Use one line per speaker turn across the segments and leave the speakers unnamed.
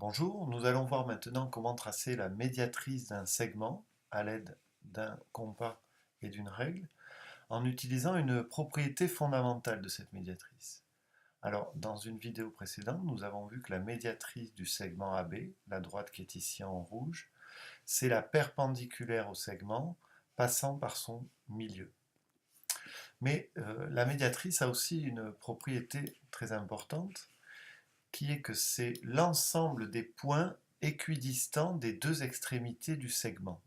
Bonjour, nous allons voir maintenant comment tracer la médiatrice d'un segment à l'aide d'un compas et d'une règle en utilisant une propriété fondamentale de cette médiatrice. Alors, dans une vidéo précédente, nous avons vu que la médiatrice du segment AB, la droite qui est ici en rouge, c'est la perpendiculaire au segment passant par son milieu. Mais la médiatrice a aussi une propriété très importante qui est que c'est l'ensemble des points équidistants des deux extrémités du segment.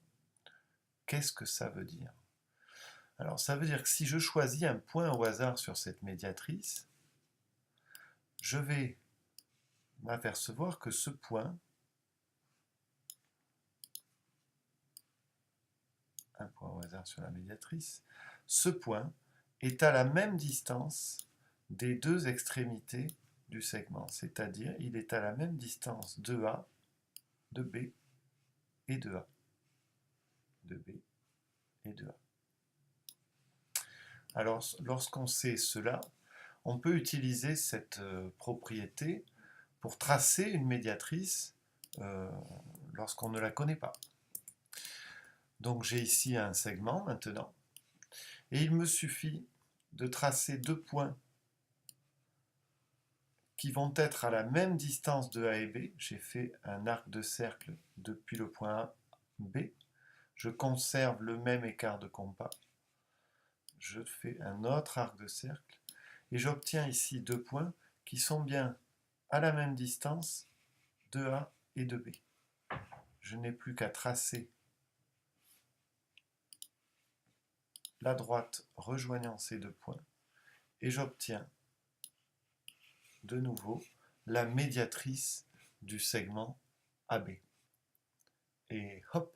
Qu'est-ce que ça veut dire? Alors ça veut dire que si je choisis un point au hasard sur cette médiatrice, je vais m'apercevoir que ce point, un point au hasard sur la médiatrice, ce point est à la même distance des deux extrémités du segment, c'est-à-dire il est à la même distance de A, de B et de A, de B et de A. Alors, lorsqu'on sait cela, on peut utiliser cette propriété pour tracer une médiatrice lorsqu'on ne la connaît pas. Donc j'ai ici un segment maintenant, et il me suffit de tracer deux points qui vont être à la même distance de A et B. J'ai fait un arc de cercle depuis le point A, B. Je conserve le même écart de compas. Je fais un autre arc de cercle et j'obtiens ici deux points qui sont bien à la même distance de A et de B. Je n'ai plus qu'à tracer la droite rejoignant ces deux points et j'obtiens de nouveau la médiatrice du segment AB. Et hop,